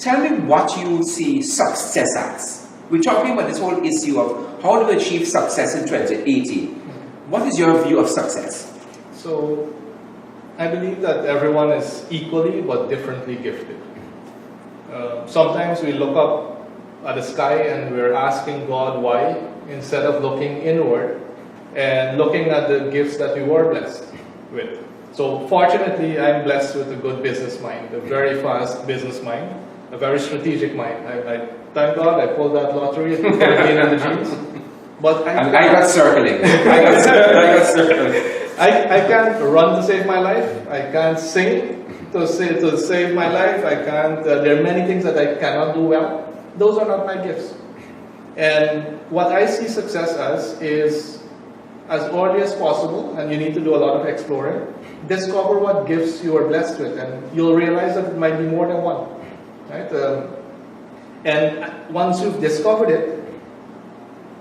tell me what you see success as. We're talking about this whole issue of how do we achieve success in 2018. What is your view of success? So, I believe that everyone is equally but differently gifted. Sometimes we look up at the sky and we're asking God why, instead of looking inward and looking at the gifts that we were blessed with. So fortunately, I'm blessed with a good business mind, a very fast business mind, a very strategic mind. I thank God I pulled that lottery at 13 in the genes. But I got circling. I got circling. I can't run to save my life. I can't sing to save my life. I can't. There are many things that I cannot do well. Those are not my gifts. And what I see success as is, as early as possible, and you need to do a lot of exploring, discover what gifts you are blessed with, and you'll realize that it might be more than one. Right? And once you've discovered it,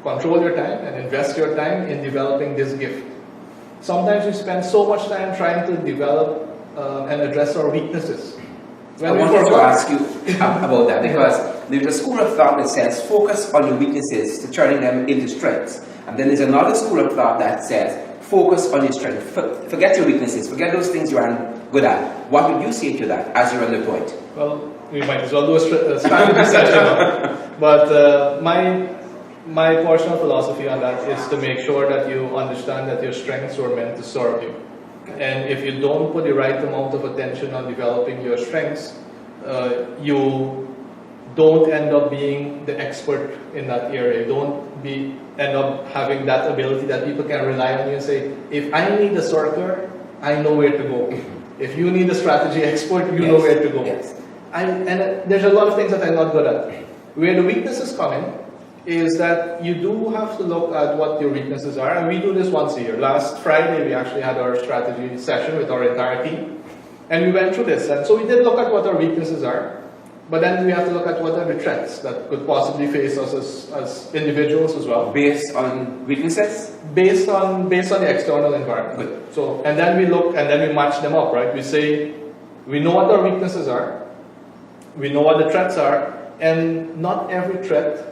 control your time and invest your time in developing this gift. Sometimes we spend so much time trying to develop and address our weaknesses. I wanted to ask you about that, because there's a school of thought that says focus on your weaknesses to turning them into strengths. And then there's another school of thought that says focus on your strength. Forget your weaknesses, forget those things you aren't good at. What would you say to that as you're on the point? Well, we might as well do a strategy session. But my personal philosophy on that is to make sure that you understand that your strengths were meant to serve you. And if you don't put the right amount of attention on developing your strengths, you don't end up being the expert in that area. You don't end up having that ability that people can rely on you and say, if I need a circular, I know where to go. If you need a strategy expert, you know where to go. Yes. And there's a lot of things that I'm not good at. Where the weaknesses come in is that you do have to look at what your weaknesses are, and we do this once a year. Last Friday, we actually had our strategy session with our entire team, and we went through this. And so we did look at what our weaknesses are, but then we have to look at what are the threats that could possibly face us as individuals as well. Based on weaknesses? Based on the external environment. Good. So, and then we look, and then we match them up, right? We say, we know what our weaknesses are, we know what the threats are, and not every threat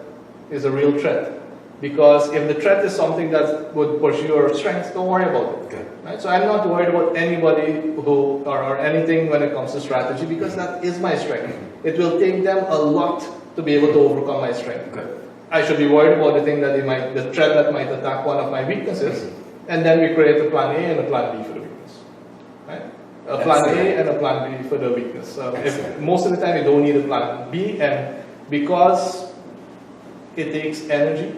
is a real threat. Because if the threat is something that would pursue your strengths, don't worry about it. Okay. Right? So I'm not worried about anybody or anything when it comes to strategy, because that is my strength. It will take them a lot to be able to overcome my strength. Okay. I should be worried about the thing that the threat that might attack one of my weaknesses, and then we create a plan A and a plan B for the weakness. Right? A plan A and a plan B for the weakness. If most of the time you don't need a plan B, and because it takes energy,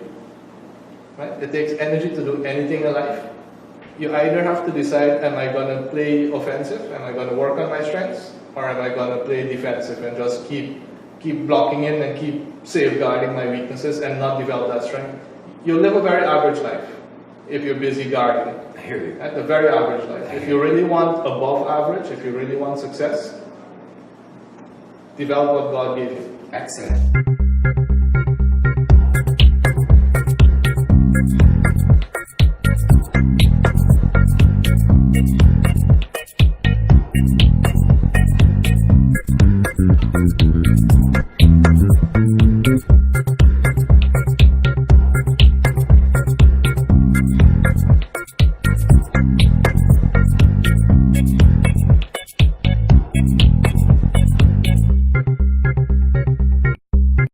right? It takes energy to do anything in life. You either have to decide, am I going to play offensive? Am I going to work on my strengths? Or am I going to play defensive and just keep blocking in and keep safeguarding my weaknesses and not develop that strength? You'll live a very average life if you're busy guarding. I hear you. Right? A very average life. If you really want above average, if you really want success, develop what God gave you. Excellent.